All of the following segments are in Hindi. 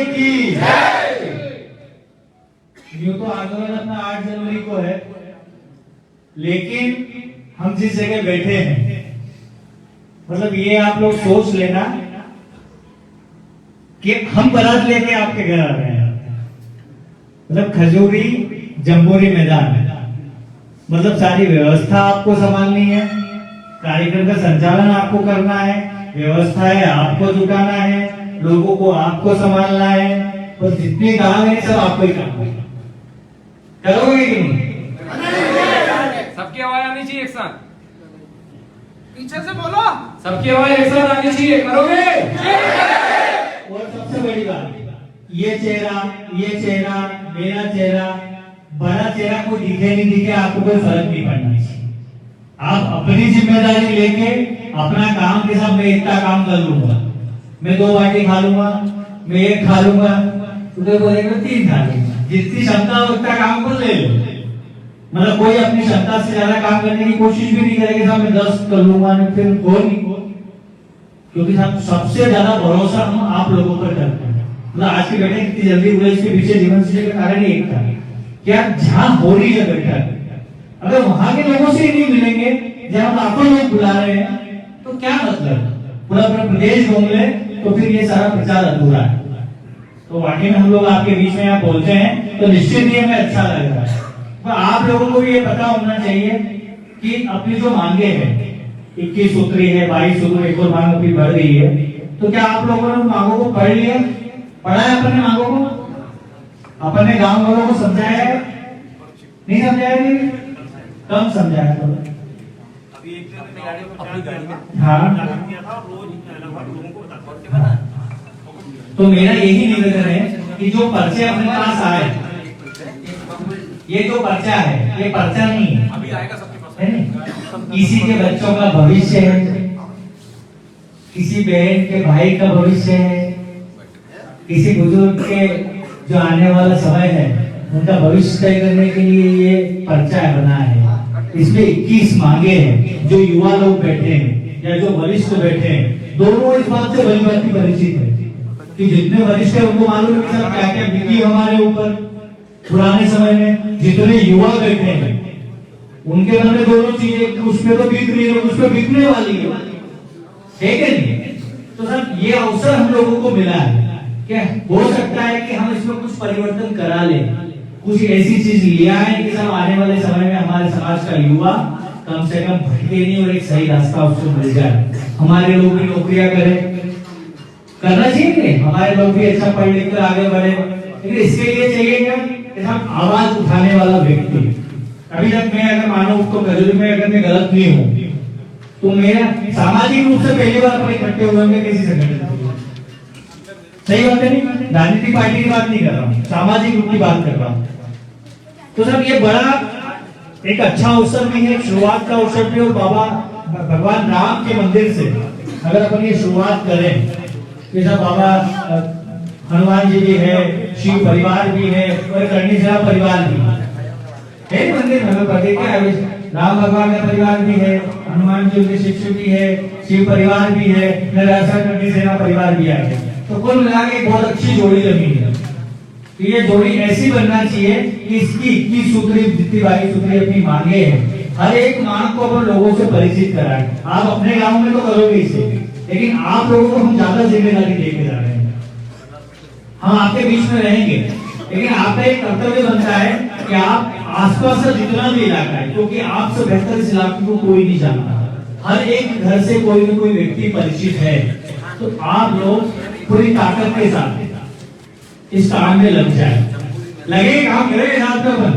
की यूं तो आंदोलन अपना 8 जनवरी को है, लेकिन हम जिस जगह बैठे हैं, मतलब ये आप लोग सोच लेना कि हम बारात लेके आपके घर आ रहे हैं, मतलब खजूरी जम्बूरी मैदान में, मतलब सारी व्यवस्था आपको संभालनी है, कार्यक्रम का संचालन आपको करना है, व्यवस्था है आपको जुटाना है, लोगों को आपको संभालना है, और जितने काम है सब आपको ही करना है। करोगे कि नहीं? सबकी आवाज आनी चाहिए एक साथ, पीछे से बोलो। सबकी आवाज एक साथ आनी चाहिए। करोगे? और सबसे बड़ी बात, ये चेहरा, मेरा चेहरा, बड़ा चेहरा कोई दिखे नहीं दिखे, आपको कोई फर्क नहीं पड़ना चाहिए। आप अपनी जिम्मेदारी लेके अपना काम के साथ, मैं इतना काम कर लूंगा, मैं 2 बाटी खा लूंगा, मैं 1 खा लूंगा, तो बोलेगा 3 खा लूंगा, जितनी क्षमता हो उतना काम को ले लो। मतलब कोई अपनी क्षमता से ज्यादा काम करने की कोशिश भी नहीं करेगा, साहब मैं 10 कर लूंगा, फिर हो नहीं, क्योंकि साहब सबसे ज्यादा भरोसा हम आप लोगों पर करते हैं। मतलब आज की बैठक इतनी जल्दी हुई, इसके पीछे जीवन से का कारण ही एक था, क्या जहां हो रही है बैठक, अगर वहां के लोगों से ही नहीं मिलेंगे, जहां लाखों लोग बुला रहे हैं, तो क्या मतलब? पूरा प्रदेश घूम ले तो फिर ये सारा प्रचार अधूरा है। तो वाकई में हम लोग आपके बीच में यहाँ पहुंचे हैं, तो निश्चित ही हमें अच्छा लग रहा है। तो आप लोगों को भी ये पता होना चाहिए कि अपनी जो मांगे हैं, 21 सूत्री है, 22 सूत्र, एक और मांग अभी बढ़ रही है, तो क्या आप लोगों ने मांगों को पढ़ लिया? पढ़ा है अपने मांगों को? अपने गांव वालों को समझाया है? नहीं समझाया? नहीं कम समझाया तो हाँ। तो मेरा यही निवेदन है कि जो पर्चे अपने पास आए, ये जो पर्चा है, ये पर्चा नहीं है, अभी आएगा सबके पास, है नहीं? किसी के बच्चों का भविष्य है, किसी बहन के भाई का भविष्य है, किसी बुजुर्ग के जो आने वाला समय है उनका भविष्य तय करने के लिए ये पर्चा बना है। इसमें 21 मांगे हैं। जो युवा लोग बैठे हैं या जो वरिष्ठ बैठे हैं, दोनों इस बात से भली भांति परिचित है कि जितने वरिष्ठ है उनको मालूम है कि क्या क्या बीती हमारे ऊपर पुराने समय में। जितने युवा बैठे हैं उनके मन में दोनों चीजें, उसमें तो बीत रही है, उसमें बीतने वाली है, ठीक है नहीं? तो सर ये अवसर हम लोगों को मिला है, क्या हो सकता है कि हम इसमें कुछ परिवर्तन करा लें, कुछ ऐसी चीज लिया है कि सब आने वाले समय में हमारे समाज का युवा कम से कम भटके नहीं और एक सही रास्ता उसको मिल जाए। हमारे लोग भी नौकरियां करें, करना चाहिए, हमारे लोग भी अच्छा पढ़ लिख कर आगे बढ़े, लेकिन इसके लिए चाहिए क्या कि हम आवाज उठाने वाला व्यक्ति। अभी तक मैं अगर मानो तो खजूरी में अगर मैं गलत नहीं हूँ, तो मेरा सामाजिक रूप से पहली बार अपने इकट्ठे हुए होंगे किसी संगठन से, सही बात है नहीं? राजनीतिक पार्टी की बात नहीं कर रहा हूँ, सामाजिक रूप की बात कर रहा हूँ। तो सर ये बड़ा एक अच्छा अवसर भी है, शुरुआत का अवसर भी, और बाबा भगवान राम के मंदिर से अगर अपन ये शुरुआत करें, कि सब बाबा हनुमान जी भी है, शिव परिवार भी है और करणी सेना परिवार भी है मंदिर में, हमें पता है राम भगवान का परिवार भी है, हनुमान जी के शिष्य भी है, शिव परिवार भी है, करणी सेना परिवार भी है। तो कुल मिला के बहुत अच्छी जोड़ी जमी है। तो ये जोड़ी ऐसी बनना चाहिए कि इसकी 21 सूत्री, जितनी 22 सूत्री अपनी मांगे हैं, हर एक मांग को अपन लोगों से परिचित कराएं। आप अपने गांव में तो करोगे इसे, लेकिन आप लोगों को हम ज्यादा जिम्मेदारी देके जा रहे हैं। हम आपके बीच में रहेंगे, लेकिन आपका एक कर्तव्य बनता है कि आप आसपास का जितना भी इलाका है, क्योंकि आपसे बेहतर इस इलाके को कोई नहीं जानता, हर एक घर से कोई न कोई व्यक्ति परिचित है, तो आप लोग पूरी ताकत के साथ इस काम में लग जाए। लगे काम करेंगे साथ में,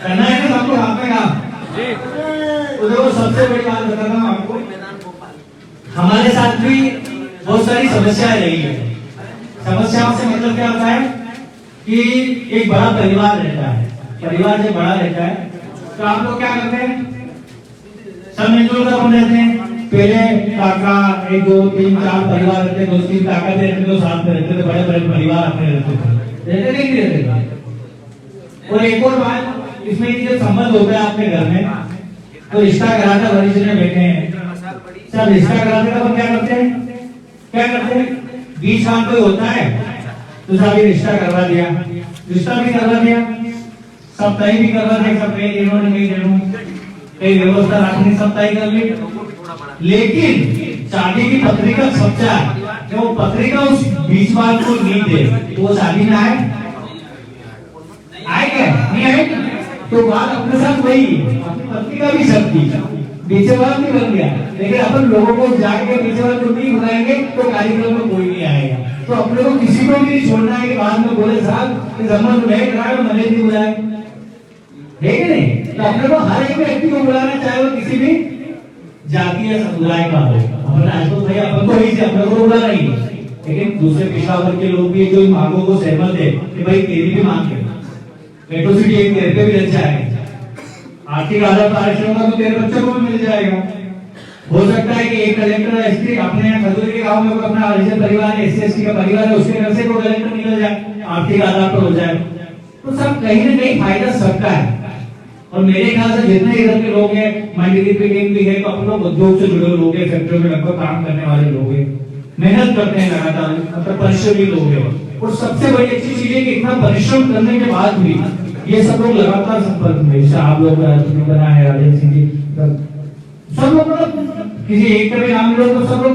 करना है ना सबको हाथ में काम। तो देखो सबसे बड़ी बात बताता हूँ आपको, हमारे साथ भी बहुत सारी समस्याएं रही है। समस्याओं से मतलब क्या होता है कि एक बड़ा परिवार रहता है, परिवार जब बड़ा रहता है तो आप लोग क्या करते हैं, सब मिलजुल कर रहते हैं। पहले काका 1 2 3 4 परिवार रहते, 2 3 काका रहते, तो साथ में रहते थे, बड़े बड़े परिवार अपने रहते नहीं रहते। और एक और बात इसमें, जब संबंध होता है अपने घर में, तो रिश्ता कराने वरिष्ठ में बैठे हैं, सब रिश्ता कराने का क्या करते हैं, बीच में कोई होता है तो साहब ये रिश्ता करवा दिया, रिश्ता भी करवा दिया, सब तय भी करवा दिया, सब कई दिनों ने कई दिनों कई व्यवस्था रखनी सब तय कर ली। लेकिन शादी की पत्रिका छपचा जब वो पत्रिका उस बीच वाल को नहीं दे तो वो शादी में आए क्या नहीं आए? तो बात अपने साथ वही है, अपनी पत्रिका भी छपती बीचे वाला नहीं बन गया, लेकिन अपन लोगों को जाके बीचे वाले को नहीं बुलाएंगे तो कार्यक्रम में कोई नहीं आएगा। तो अपने को किसी को भी नहीं छोड़ना है कि बाद में बोले साहब जमन नहीं कराया मैंने नहीं बुलाया, है कि नहीं? तो अपने को हर एक व्यक्ति को बुलाना, चाहे वो किसी भी जाति या समुदाय का हो। अपन आज तो भाई अपन को ही से अपने को बुला नहीं, लेकिन दूसरे पिछड़ा वर्ग के लोग भी जो इन मांगों को सहमत है कि भाई तेरी भी मांग है, एट्रोसिटी एक तेरे पे भी लग जाएगा, आर्थिक आधार पर आरक्षण का तो तेरे बच्चों को भी मिल जाएगा। हो सकता है कि एक कलेक्टर एसटी अपने यहाँ खजूरी के गांव में अपना हरिजन परिवार एससी एसटी का परिवार है, उसके घर से कोई कलेक्टर निकल जाए, आर्थिक आधार पर हो जाए, तो सब कहीं ना कहीं फायदा सबका है। और मेरे ख्याल से जितने इधर के लोग हैं, मंडी पे टीम भी है, तो अपन लोग उद्योग से जुड़े लोग हैं, फैक्ट्री में लगभग काम करने वाले लोग हैं, मेहनत करते हैं लगातार, मतलब परिश्रमी लोग हैं। और सबसे बड़ी अच्छी चीज है कि इतना परिश्रम करने के बाद भी ये सब लोग लगातार संपर्क में, जैसे आप लोग बना है राजेंद्र सिंह जी, सब लोग मतलब किसी एक का भी नाम लो तो सब लोग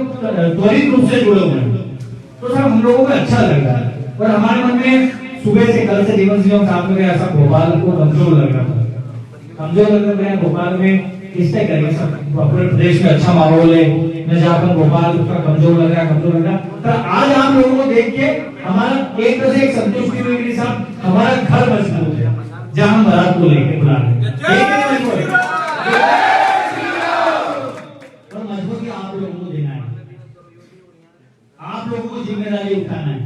त्वरित रूप से जुड़े हुए हैं। तो सर हम लोगों को अच्छा लग रहा है और हमारे मन में सुबह से कल से जीवन सिंह साथ में ऐसा भोपाल को कमजोर लग रहा था, कमजोर लग रहा है भोपाल में किससे करेंगे सब, पूरे प्रदेश में अच्छा माहौल है, मैं जहाँ पर भोपाल उसका कमजोर लग रहा है। तो आज आप लोगों को देख के हमारा एक तरह से एक संतुष्टि हुई कि साहब हमारा घर मजबूत है, जहाँ हम बारात को लेके बुला रहे हैं। और मजबूती आप लोगों को देना है, आप लोगों को जिम्मेदारी उठाना है,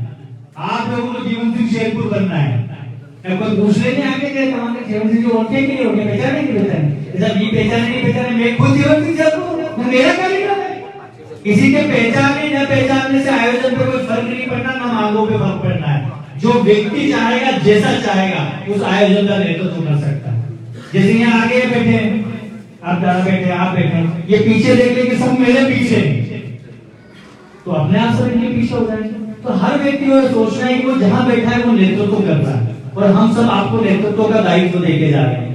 आप लोगों को जीवन सिंह शेरपुर बनना है। कोई दूसरे ने आगे गए तुम्हारे जीवन सिंह जो ओके कि नहीं ओके, पहचाने कि पहचाने, जैसा भी पहचाने नहीं पहचाने, मैं खुद जीवन सिंह शेरपुर, मेरा क्या लिखा है? किसी के पहचानने न पहचानने से आयोजन पे कोई फर्क नहीं पड़ना, ना मांगों पे फर्क पड़ना है। जो व्यक्ति चाहेगा जैसा चाहेगा उस आयोजन का नेतृत्व कर सकता है। जैसे यहाँ आगे बैठे आप, ज्यादा बैठे आप बैठे, ये पीछे देख ले कि सब मेरे पीछे, तो अपने आप सब इनके पीछे हो जाएंगे। तो हर व्यक्ति को सोचना है कि वो जहां बैठा है वो नेतृत्व कर रहा है, और हम सब आपको नेतृत्व का दायित्व देके जा रहे हैं।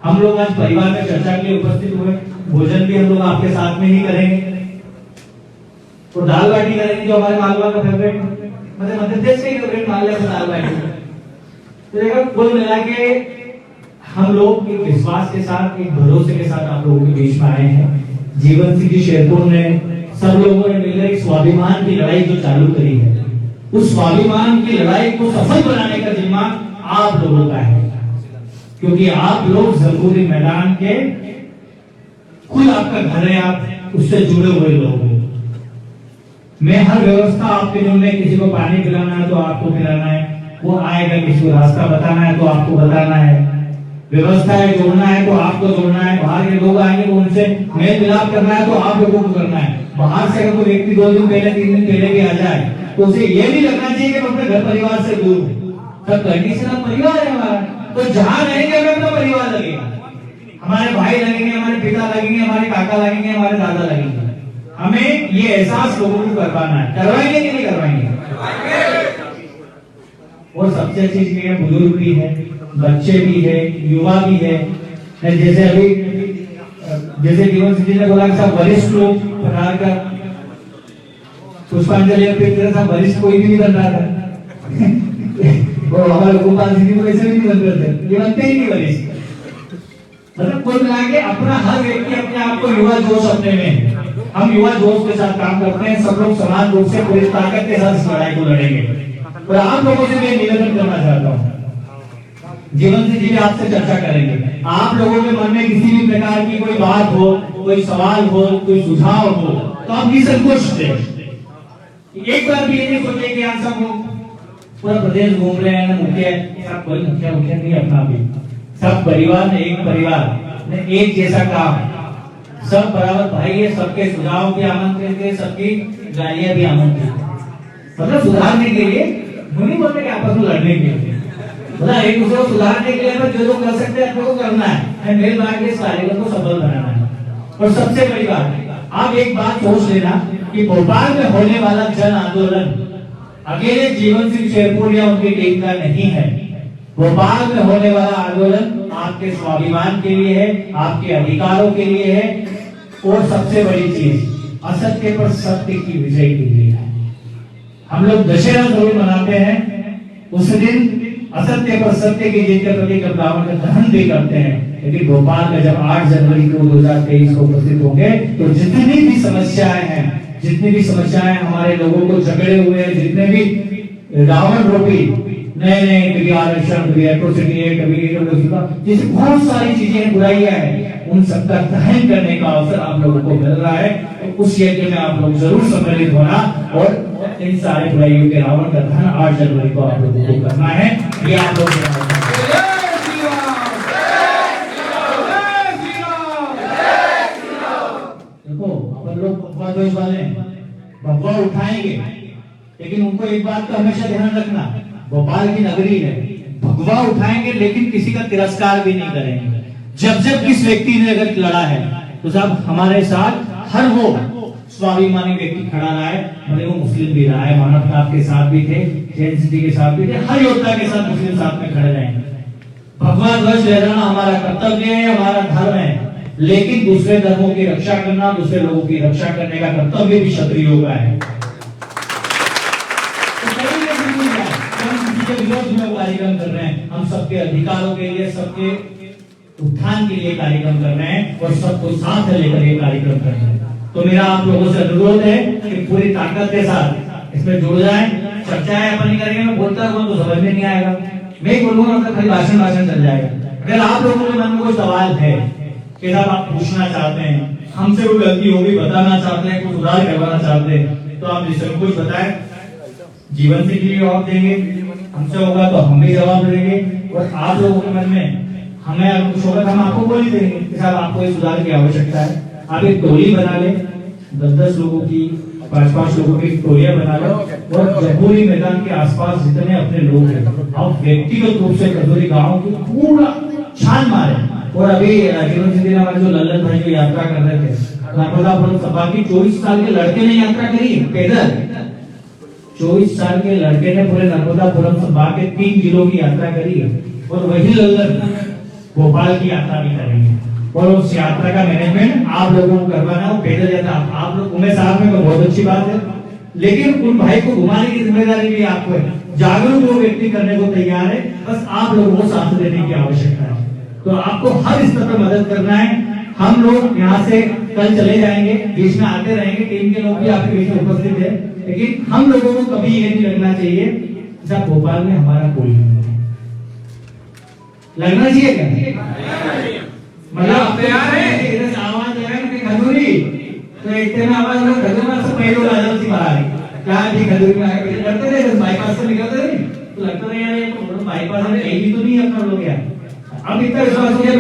हम लोग आज परिवार में चर्चा के लिए उपस्थित हुए, भोजन भी हम लोग आपके साथ में ही करेंगे, तो दाल बाटी करेंगे जो हमारे मालवा का फेवरेट, मतलब मध्य प्रदेश के फेवरेट मालवा का दाल बाटी। तो देखो कुल मिला के हम लोग एक विश्वास के साथ, एक भरोसे के साथ आप लोगों के बीच में आए हैं। जीवन सिंह जी शेरपुर ने सब लोगों ने मिलकर एक स्वाभिमान की लड़ाई जो चालू करी है, उस स्वाभिमान की लड़ाई को सफल बनाने का जिम्मा आप लोगों का है, क्योंकि आप लोग जरूरी मैदान के खुद आपका घर है, आप उससे जुड़े हुए लोग हैं। मैं हर व्यवस्था आपके जो में, किसी को पानी पिलाना है तो आपको पिलाना है, वो आएगा, किसी को रास्ता बताना है तो आपको बताना है, व्यवस्था है जोड़ना है तो आपको जोड़ना है, बाहर के लोग आएंगे तो उनसे मेल मिलाप करना है तो आप लोगों को करना है। बाहर से अगर कोई व्यक्ति 2 दिन पहले 3 दिन पहले भी आ जाए तो उसे ये नहीं लगना चाहिए कि मैं अपने घर परिवार से दूर हूँ। सब कंडीशन परिवार है हमारा, तो जहाँ रहेंगे हमें अपना परिवार लगेगा, हमारे भाई लगेंगे, हमारे पिता लगेंगे, हमारे काका लगेंगे, हमारे दादा लगेंगे। हमें ये एहसास लोगों को करवाना है, करवाएंगे कि नहीं करवाएंगे? और सबसे अच्छी चीज है, बुजुर्ग भी है, बच्चे भी है, युवा भी है। जैसे अभी जैसे जीवन सिंह जी ने बोला कि सब वरिष्ठ लोग प्रकार का पुष्पांजलि अर्पित सब वरिष्ठ कोई भी नहीं बन रहा था और हमारे गोपाल सिंह जी वैसे भी नहीं बन रहे थे, ये बनते ही नहीं वरिष्ठ। मतलब कुल मिला के अपना हर व्यक्ति अपने आप को युवा जोश अपने में, हम युवा जोश के साथ काम करते हैं, सब लोग समान रूप से पूरी ताकत के साथ इस लड़ाई को लड़ेंगे। और आप लोगों से मैं निवेदन करना चाहता हूँ, जीवन सिंह जी आपसे चर्चा करेंगे, आप लोगों के मन में किसी भी प्रकार की कोई बात हो, कोई सवाल हो, कोई सुझाव हो, तो आप निसंकोच दें। एक बार भी ये नहीं सोचे कि आप सब पूरा प्रदेश घूम रहे हैं, मुखिया सब, कोई मुखिया नहीं, अपना भी सब परिवार ने, एक परिवार ने एक जैसा काम, सब बराबर भाई है, सबके सुझाव भी आमंत्रित है, सबकी गालियां भी आमंत्रित, मतलब सुधारने के लिए, नहीं बोलते कि आपस में लड़ने के लिए, मतलब एक दूसरे को सुधारने के लिए जो कर सकते हैं आपको करना है, मेल बांट के इस कार्यक्रम को सफल बनाना है। और सबसे बड़ी बात, आप एक बात सोच लेना कि भोपाल में होने वाला जन आंदोलन अकेले जीवन सिंह शेरपुर या उनकी टीम का नहीं है। भोपाल में होने वाला आंदोलन आपके स्वाभिमान के लिए है, आपके अधिकारों के लिए है और सबसे बड़ी चीज असत्य पर सत्य की विजय के लिए है। हम लोग दशहरा जरूर मनाते हैं, उस दिन असत्य पर सत्य की जीत के प्रतीक रावण का दहन भी करते हैं, लेकिन भोपाल में जब 8 जनवरी को 2023 को उपस्थित होंगे तो जितनी भी समस्याएं हैं, जितनी भी समस्याएं हमारे लोगों को झगड़े हुए हैं, जितने भी रावण रूपी नए नए कभी आरक्षण, कभी एट्रोसिटी है, कभी जैसे बहुत सारी चीजें बुराइयां हैं, उन सबका दहन करने का अवसर आप लोगों को मिल रहा है। तो उस यज्ञ में आप लोग जरूर सम्मिलित होना और इन सारे बुराइयों के रावण का दहन 8 जनवरी को आप लोगों को करना है। ये आप लोग देखो, अपन लोग भगवा ध्वज वाले भगवा उठाएंगे, लेकिन उनको एक बात का हमेशा ध्यान रखना, भोपाल की नगरी है, भगवा उठाएंगे लेकिन किसी का तिरस्कार भी नहीं करेंगे। जब जब किस व्यक्ति ने अगर लड़ा है तो साहब हमारे साथ हर वो स्वाभिमानी व्यक्ति खड़ा रहा है, भले वो मुस्लिम भी रहा है, मानवता के साथ भी थे, जैन सिटी के साथ भी थे, हर योद्धा के साथ मुस्लिम साथ में खड़े रहेंगे। भगवा ध्वज लहराना हमारा कर्तव्य है, हमारा धर्म है, लेकिन दूसरे धर्मों की रक्षा करना, दूसरे लोगों की रक्षा करने का कर्तव्य भी क्षत्रियों का है। विरोध में कार्यक्रम कर रहे हैं, हम सबके अधिकारों के लिए, सबके उत्थान के लिए कार्यक्रम कर रहे हैं और सबको साथ लेकर ये कार्यक्रम कर रहे हैं। तो मेरा आप लोगों से अनुरोध है कि पूरी ताकत के साथ इसमें जुड़ जाएं। चर्चाएं अपन नहीं करेंगे, मैं बोलता रहूं तो समझ में नहीं आएगा, मैं ही बोलूंगा मतलब खाली भाषण चल जाएगा। अगर आप लोगों के मन में कोई सवाल है कि साहब आप पूछना चाहते हैं, हमसे कोई गलती होगी बताना चाहते हैं, कुछ सुधार करवाना चाहते हैं, तो आप निसंकोच कुछ बताएं, जीवन से भी जवाब देंगे, हमसे होगा तो हम भी जवाब देंगे, और आप लोगों के मन में हमें अगर कुछ होगा तो हम आपको बोल ही देंगे कि साहब आपको इस सुधार की आवश्यकता है। आप एक टोली बना ले, 10-10 लोगों की, 5-5 लोगों की टोलियां बना लो और जम्बूरी मैदान के आसपास जितने अपने लोग हैं आप व्यक्तिगत रूप से खजूरी गांव की पूरा छान मारे। और अभी जीवन सिंह हमारे जो लल्लन भाई जो यात्रा कर रहे थे, नर्मदापुरम सभा की 24 साल के लड़के ने यात्रा करी पैदल, 24 साल के लड़के ने पूरे नर्मदापुरम सभा के 3 जिलों की यात्रा करी है, और वही लल्लन भोपाल की यात्रा भी करेंगे, और उस यात्रा का मैनेजमेंट आप लोगों को करवाना है। पैदल यात्रा आप लोग उमेश साहब में बहुत अच्छी बात है, लेकिन उन भाई को घुमाने की जिम्मेदारी भी आपको है। जागरूक वो व्यक्ति करने को तैयार है, बस आप लोगों को साथ देने की आवश्यकता है। तो आपको हर स्तर पर मदद करना है। हम लोग यहाँ से कल चले जाएंगे, बीच में आते रहेंगे, टीम के लोग भी आपके बीच में उपस्थित है, लेकिन हम लोगों को कभी ये नहीं लगना चाहिए जब भोपाल में हमारा कोई नहीं लगना चाहिए क्या? मतलब तैयार है, इधर से आवाज आ रहा है खजूरी, तो इतने में आवाज में खजूरी में सब पहले राजा सी बाहर आई क्या ठीक खजूरी में आके पीछे करते थे, बाईपास से निकलते थे, तो लगता था यार ये तो बाईपास में कहीं भी तो नहीं अपना लोग यार। अब इतना विश्वास हो गया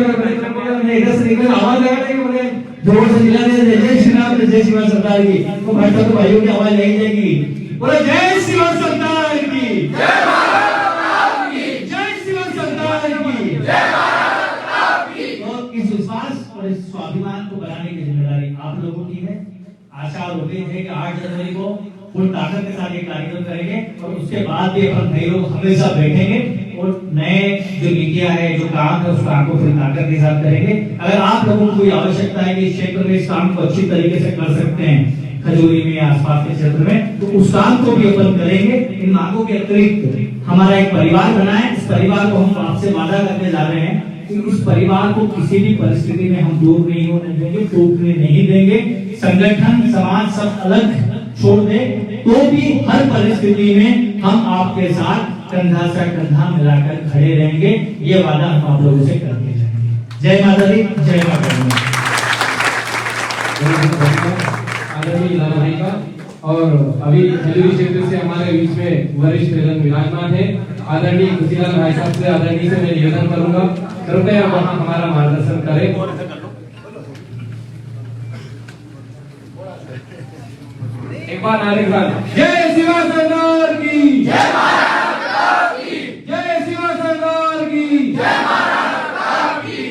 मैंने इधर से निकल आवाज लगा रही बोले जोर से चिल्लाने जय जय श्री राम जय शिवा सरकार की, तो भाई तो भाइयों की आवाज लगी जाएगी, बोले जय शिवा सरकार की, जय भारत की, जय शिवा सरकार की, जय भारत की। तो इस विश्वास और इस स्वाभिमान को बनाने की जिम्मेदारी आप लोगों की है। आशा और उम्मीद है कि 8 जनवरी को पूरी ताकत के साथ ये कार्यक्रम करेंगे, और उसके बाद भी अपन भाई लोग हमेशा बैठेंगे और नए जो मीडिया है, जो काम है, उस काम को पूरी ताकत के साथ करेंगे। अगर आप लोगों को कोई आवश्यकता है कि इस क्षेत्र में इस काम को अच्छी तरीके से कर सकते हैं खजूरी में आसपास के क्षेत्र में, तो उस काम को भी अपन करेंगे। इन मांगों के अतिरिक्त हमारा एक परिवार बना है, इस परिवार को हम आपसे वादा करने जा रहे हैं कि इस परिवार को किसी भी परिस्थिति में हम दूर नहीं होने देंगे, टूटने नहीं देंगे। संगठन समाज सब अलग छोड़ दे तो भी हर परिस्थिति में हम आपके साथ कंधा से कंधा मिलाकर खड़े रहेंगे, ये वादा हम आप लोगों से करके जाएंगे। जय माता दी, जय माता दी। आदरणीय लाला भाई का, और अभी खजूरी क्षेत्र से हमारे बीच में वरिष्ठ विराजमान है आदरणीय खुशीलाल भाई साहब से आदरणीय से मैं निवेदन करूंगा कृपया वहां हमारा मार्गदर्शन करें। एक बार नारे के साथ जय शिवा सरकार की, जय भारत की, जय शिवा सरकार की, जय भारत की।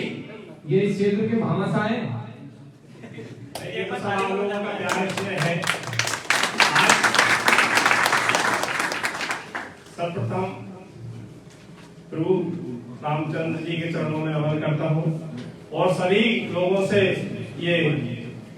ये इस क्षेत्र के भामाशाह हैं। ये बस आप लोगों का प्यार से है। सर्वप्रथम प्रभु रामचंद्र जी के चरणों में नमन करता हूँ और सभी लोगों से ये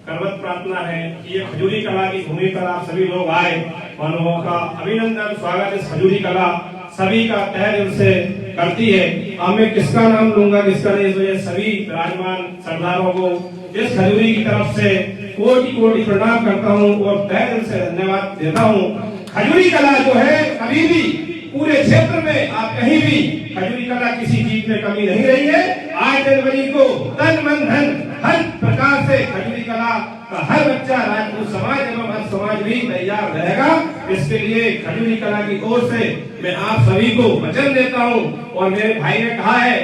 करवत प्रार्थना है कि ये खजूरी कला की भूमि पर आप सभी लोग आए और लोगों का अभिनंदन स्वागत इस खजूरी कला सभी का तहे दिल से करती है। अब मैं किसका नाम लूंगा किसका नहीं, तो ये सभी विराजमान सरदारों को इस खजूरी की तरफ से कोटि कोटि प्रणाम करता हूँ और तहे दिल से धन्यवाद देता हूँ। खजूरी कला जो है कभी भी पूरे क्षेत्र में आप कहीं भी खजूरी कला किसी चीज में कमी नहीं रही है। आज जनवरी को तन मन धन हर प्रकार से खजूरी कला का हर बच्चा राजपूत समाज एवं हर समाज भी तैयार रहेगा। इसके लिए खजूरी कला की ओर से मैं आप सभी को वचन देता हूँ। और मेरे भाई ने कहा है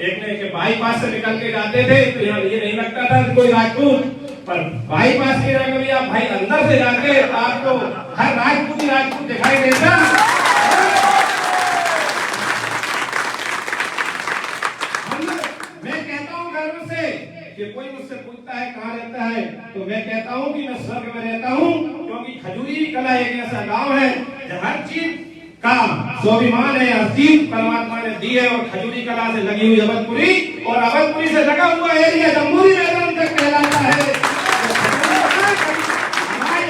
एक ने कि बाईपास से निकल के जाते थे तो यहाँ ये नहीं लगता था कोई राजपूत, पर बाईपास के जाकर भी आप भाई अंदर से जाते आपको हर राजपूत दिखाई देता। मैं कहता हूँ गर्व से कि कोई मुझसे पूछता है कहाँ रहता है तो मैं कहता हूँ कि मैं स्वर्ग में रहता हूँ, क्योंकि खजूरी कला एक ऐसा गांव है जहाँ हर चीज का स्वाभिमान है, हर चीज परमात्मा ने दी है। और खजूरी कला से लगी हुई अवधपुरी और अवधपुरी से लगा हुआ एरिया जम्बूरी मैदान तक कहलाता है।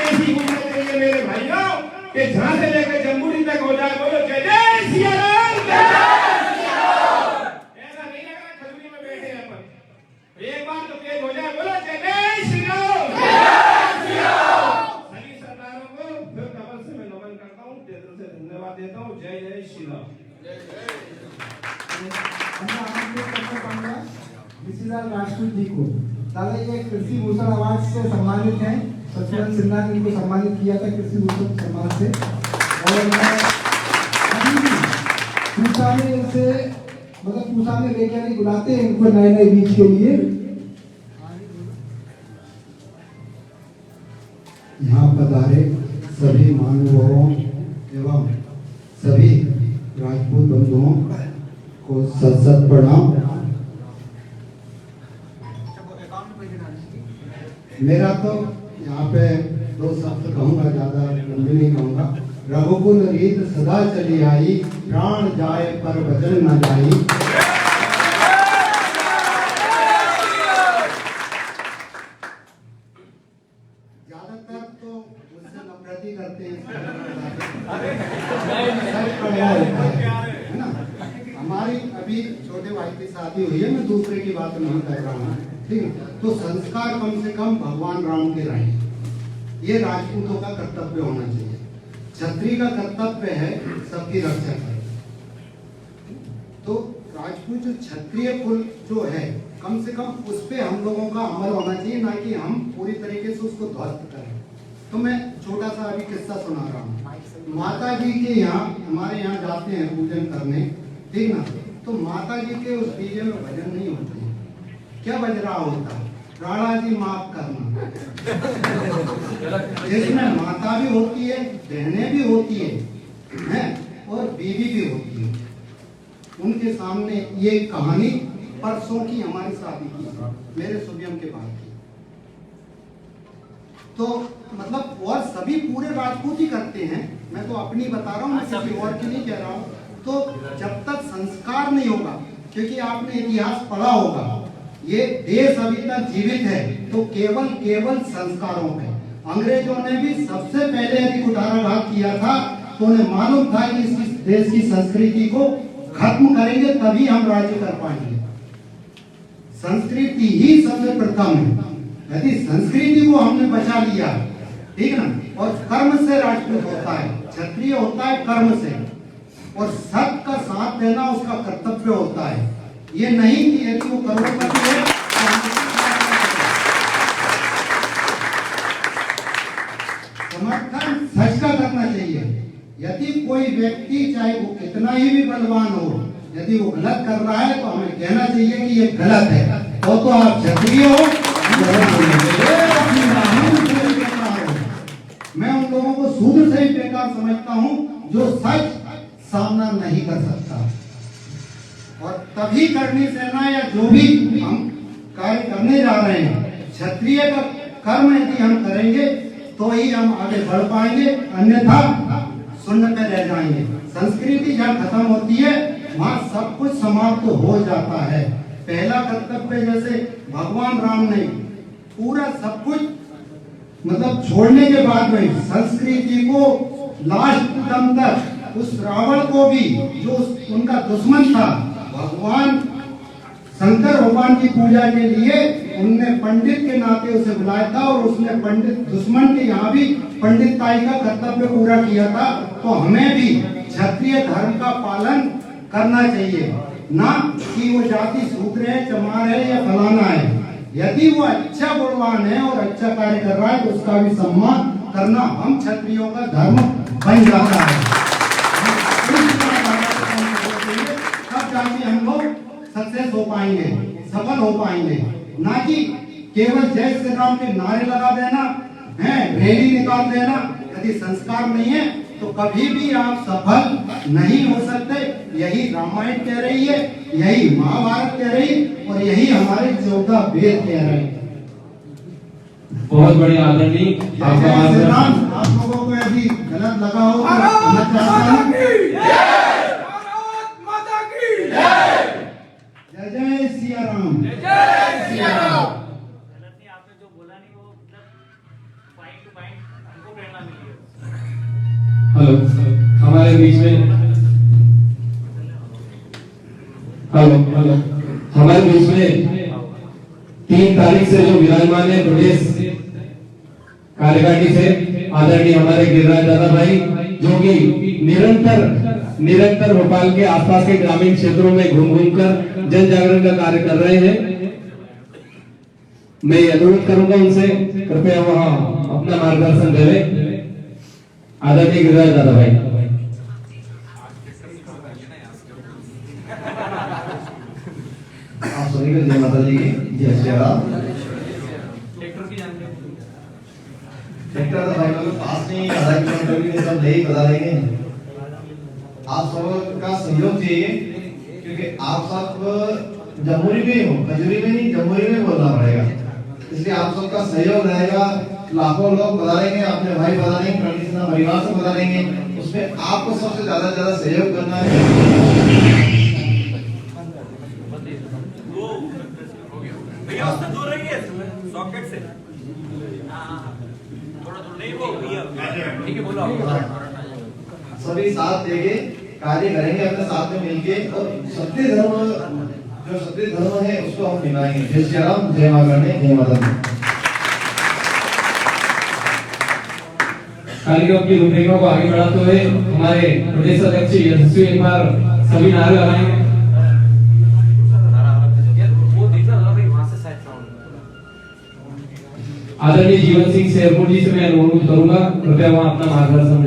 ऐसी होनी चाहिए मेरे भाइयों कि जहाँ से लेकर जम्बूरी तक हो जाए बोलो जय जय सिया राम। ऐसा नहीं लग रहा खजूरी में बैठे हैं अपन, एक बार तो तेज हो जाए बोलो जय जय श्री राम। सभी सरदारों को फिर कमर से मैं नमन करता हूँ, दिल से धन्यवाद देता हूँ। जय जय श्री राम। ऋषिलाल राजपूत जी को दादा ये कृषि भूषण अवार्ड से सम्मानित हैं। सचिन सिन्हा ने इनको सम्मानित किया था कृषि भूषण सम्मान से। और मैं अभी भी पूसा में से मतलब पूसा में लेकर नहीं बुलाते हैं इनको नए नए बीज के लिए। यहाँ पधारे सभी महानुभावों एवं सभी राजपूत बंधुओं को सत सत प्रणाम। मेरा तो यहाँ पे दो शब्द कहूँगा, ज्यादा लंबी नहीं कहूँगा। रघुकुल रीत सदा चली आई, प्राण जाए पर वचन न जाई। ज्यादातर तो मुझसे नफरत ही करते हैं, है ना। हमारी अभी छोटे भाई की शादी हुई है, मैं दूसरे की बात नहीं कर रहा हूँ, ठीक है। तो संस्कार कम से कम भगवान राम के रहे, ये राजपूतों का कर्तव्य होना चाहिए। क्षत्रिय का कर्तव्य है सबकी रक्षा करें। तो राजपूत जो क्षत्रिय कुल जो है कम से कम उस पे हम लोगों का अमल होना चाहिए, ना कि हम पूरी तरीके से उसको ध्वस्त करें। तो मैं छोटा सा अभी किस्सा सुना रहा हूँ। माता जी के यहाँ, हमारे यहाँ जाते हैं पूजन करने, ठीक ना। तो माता जी के उस डीजे में भजन नहीं होते, क्या बज रहा होता है? राणा जी माफ करना। जिसमें माता भी होती है, बहनें भी होती है और बीवी भी होती है। उनके सामने ये कहानी परसों की हमारी शादी की, मेरे सुबियम के बाद की। तो मतलब और सभी पूरे राजपूत ही करते हैं, मैं तो अपनी बता रहा हूँ, मैं किसी और की नहीं कह रहा हूँ। तो जब तक संस्कार नहीं होगा, क्योंकि आपने इतिहास पढ़ा होगा, ये देश अभी तक जीवित है तो केवल संस्कारों पे। अंग्रेजों ने भी सबसे पहले यदि कुठाराघात किया था तो उन्हें मालूम था कि इस देश की संस्कृति को खत्म करेंगे तभी हम राज्य कर पाएंगे। संस्कृति ही सबसे प्रथम है। यदि संस्कृति को हमने बचा लिया, ठीक ना, और कर्म से राजपूत होता है, क्षत्रिय होता है कर्म से, और सबका साथ देना उसका कर्तव्य होता है। ये नहीं कि यदि वो करोड़पति है समर्थन सच का करना चाहिए। यदि कोई व्यक्ति चाहे वो कितना ही भी बलवान हो, यदि वो गलत कर रहा है तो हमें कहना चाहिए कि ये गलत है, तो आप क्षत्रिय हो। मैं उन लोगों को शूद्र से ही बेकार समझता हूँ जो सच सामना नहीं कर सकता। और तभी करनी सेना या जो भी हम कार्य करने जा रहे हैं, क्षत्रिय का कर्म यदि हम करेंगे तो ही हम आगे बढ़ पाएंगे, अन्यथा शून्य पे रह जाएंगे। संस्कृति जहाँ खत्म होती है वहाँ सब कुछ समाप्त हो जाता है। पहला कर्तव्य जैसे भगवान राम ने पूरा सब कुछ मतलब छोड़ने के बाद में संस्कृति को लास्ट दम तक उस रावण को भी जो उनका दुश्मन था भगवान शंकर भगवान की पूजा के लिए उनने पंडित के नाते उसे बुलाया था और उसने पंडित दुश्मन के यहाँ भी पंडिताई का कर्तव्य पूरा किया था। तो हमें भी क्षत्रिय धर्म का पालन करना चाहिए, ना कि वो जाति शूद्र है, चमार है या फलाना है। यदि वो अच्छा गुणवान है और अच्छा कार्य कर रहा है तो उसका भी सम्मान करना हम क्षत्रियों का धर्म बन जाता है। तब जाके हम लोग सक्सेस हो पाएंगे, सफल हो पाएंगे, ना कि केवल जय श्री राम के नारे लगा देना है, रैली निकाल देना। यदि संस्कार नहीं है तो कभी भी आप सफल नहीं हो सकते। यही रामायण कह रही है, यही महाभारत कह रही है और यही हमारे 14 वेद कह रहे हैं। बहुत बढ़िया आदरणीय आपका जय श्री राम। मार्गदर्शन। आप लोगों को यदि गलत लगा हो तो भारत मैं चाहता माता हूं। की जय, भारत माता की जय, जय जय सिया राम। जय श्री राम। गलत नहीं, आपने जो बोला नहीं वो मतलब पॉइंट टू पॉइंट हमको प्रेरणा मिली है। हेलो, हमारे बीच में हेलो हमारे बीच में 3 तारीख से जो विराजमान है प्रदेश कार्यकारिणी से आदरणीय हमारे गिरिराज दादा भाई, जो कि निरंतर भोपाल के आसपास के ग्रामीण क्षेत्रों में घूम कर जन जागरण का कार्य कर रहे हैं। मैं अनुरोध करूंगा उनसे कृपया वहां अपना मार्गदर्शन देवे। आदरणीय गिरिराज दादा भाई। आप सभी को जय माता दी की, जय श्री राम। ट्रैक्टर तो भाई लोग पास नहीं, आधा किलोमीटर भी नहीं, सब नहीं बता देंगे। आप सबका सहयोग चाहिए क्योंकि आप सब जमुई में हो, खजूरी में नहीं, जमुई में बोलना पड़ेगा। इसलिए आप सबका सहयोग रहेगा। लाखों लोग बता देंगे, अपने भाई बता देंगे, परिवार से बता देंगे। उसमें आपको सबसे ज्यादा सहयोग करना है। भैया उससे दूर रहिए सॉकेट से। थोड़ा दूर नहीं, वो भैया ठीक है बोलो आप। सभी साथ देके कार्य करेंगे अपने साथ में मिलके और क्षत्रिय धर्म है उसको हम निभाएंगे। जय श्री राम, जय माता रानी, जय माता दी। कार्यक्रम की रूपरेखा को आगे बढ़ाते हुए हमारे प्रदेश अध्यक्ष यशस्वी एक बार सभी नारे लगाएंगे। आदरणीय जीवन सिंह शेरपुर जी से मैं अनुरोध करूंगा कृपया वहां अपना मार्गदर्शन दें।